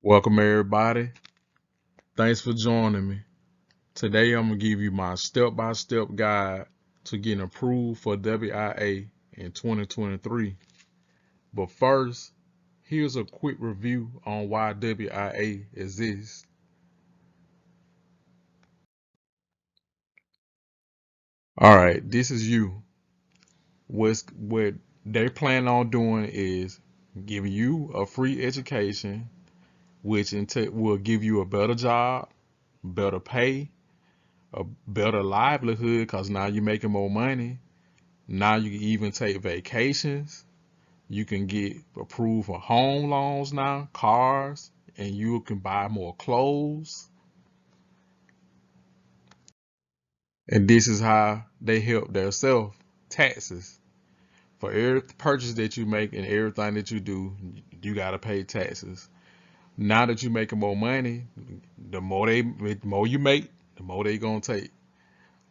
Welcome everybody. Thanks for joining me. Today I'm gonna give you my step-by-step guide to getting approved for WIA in 2023. But first, here's a quick review on why WIA exists. Alright, this is you. What they plan on doing is giving you a free education, which will give you a better job, better pay, a better livelihood because now you're making more money. Now you can even take vacations. You can get approved for home loans now, cars, and you can buy more clothes. And this is how they help themselves. Taxes. For every purchase that you make and everything that you do, you gotta pay taxes. Now that you're making more money, the more you make, the more they gonna take.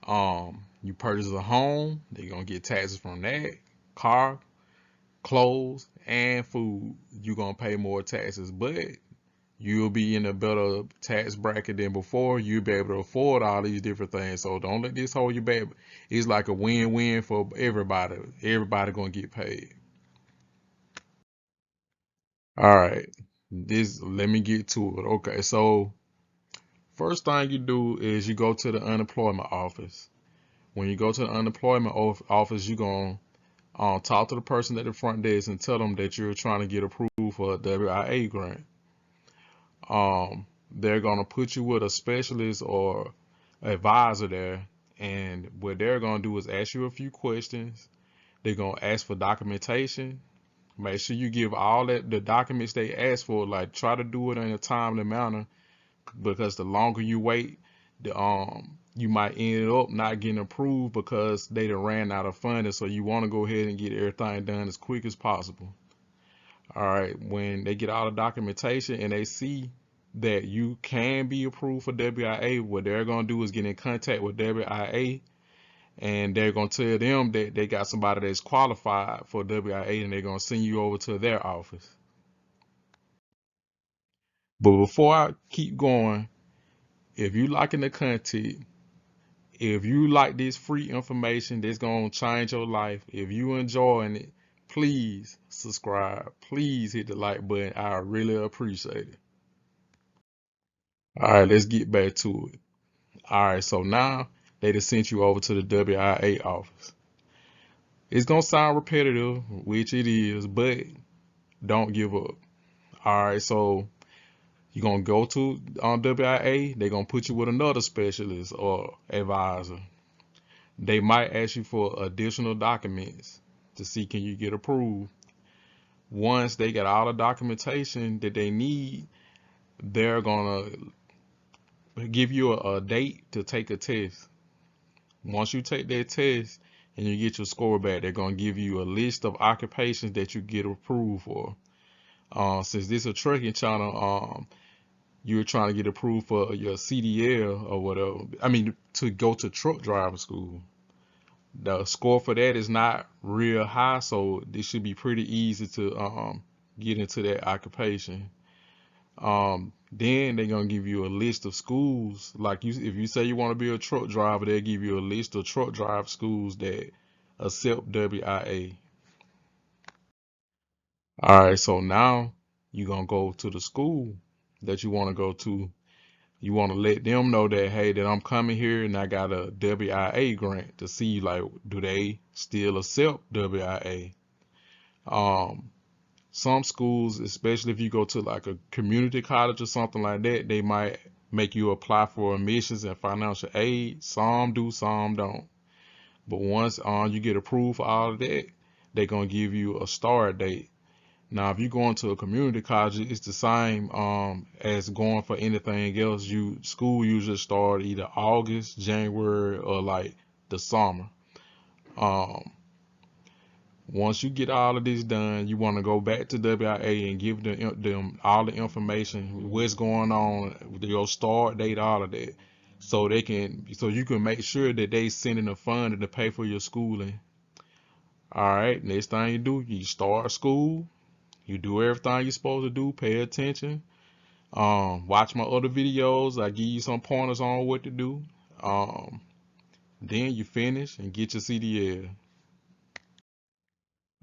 You purchase a home, they gonna get taxes from that. Car, clothes, and food, you're gonna pay more taxes, but you'll be in a better tax bracket than before. You'll be able to afford all these different things. So don't let this hold you back. It's like a win-win for everybody. Everybody gonna get paid. All right. Let me get to it. Okay, so first thing you do is you go to the unemployment office. When you go to the unemployment office, you're gonna talk to the person at the front desk and tell them that you're trying to get approved for a WIA grant. They're gonna put you with a specialist or advisor there, and what they're gonna do is ask you a few questions. They're gonna ask for documentation. Make sure you give all that the documents they ask for. Like try to do it in a timely manner because the longer you wait, the you might end up not getting approved because they done ran out of funding. So you want to go ahead and get everything done as quick as possible. All right, when they get all the documentation and they see that you can be approved for WIA, what they're gonna do is get in contact with WIA and they're gonna tell them that they got somebody that's qualified for WIA and they're gonna send you over to their office. But before I keep going, if you liking the content, if you like this free information that's gonna change your life, if you enjoying it, please subscribe. Please hit the like button. I really appreciate it. All right, let's get back to it. All right, so now they just sent you over to the WIA office. It's gonna sound repetitive, which it is, but don't give up. All right, so you're gonna go to WIA. They're gonna put you with another specialist or advisor. They might ask you for additional documents to see can you get approved. Once they get all the documentation that they need, they're gonna give you a date to take a test. Once you take that test and you get your score back, they're gonna give you a list of occupations that you get approved for. Since this is a trucking channel, you're trying to get approved for your CDL or whatever. I mean, to go to truck driving school. The score for that is not real high, so this should be pretty easy to get into that occupation. Then they're gonna give you a list of schools. Like you, if you say you want to be a truck driver, they'll give you a list of truck drive schools that accept WIA. All right, so now you're gonna go to the school that you want to go to. You want to let them know that hey, that I'm coming here and I got a WIA grant to see like do they still accept WIA. Um, some schools, especially if you go to like a community college or something like that, they might make you apply for admissions and financial aid. Some do, some don't. But once you get approved for all of that, they're gonna give you a start date. Now, if you go into a community college, it's the same as going for anything else. School usually start either August, January, or like the summer. Um, Once you get all of this done, you want to go back to WIA and give them all the information, what's going on, your start date, all of that, so you can make sure that they sending the fund to pay for your schooling. All right, next thing you do, you start school, you do everything you're supposed to do, pay attention. Watch my other videos. I give you some pointers on what to do. Then you finish and get your CDL.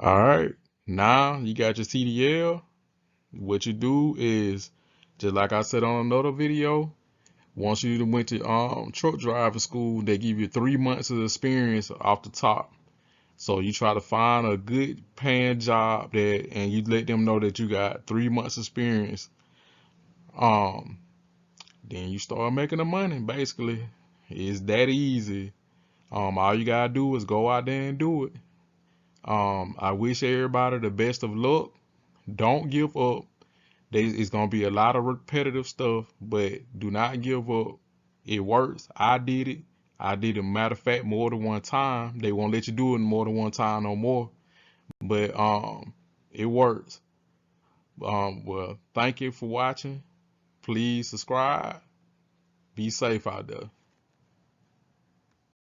All right. Now you got your CDL. What you do is, just like I said on another video, once you went to truck driving school, they give you 3 months of experience off the top. So you try to find a good paying job and you let them know that you got 3 months experience. Um, then you start making the money. Basically, it's that easy. All you gotta do is go out there and do it. I wish everybody the best of luck. Don't give up. It's gonna be a lot of repetitive stuff, but do not give up. It works. I did it. I did it. Matter of fact, more than one time. They won't let you do it more than one time no more. But it works. Well, thank you for watching. Please subscribe. Be safe out there.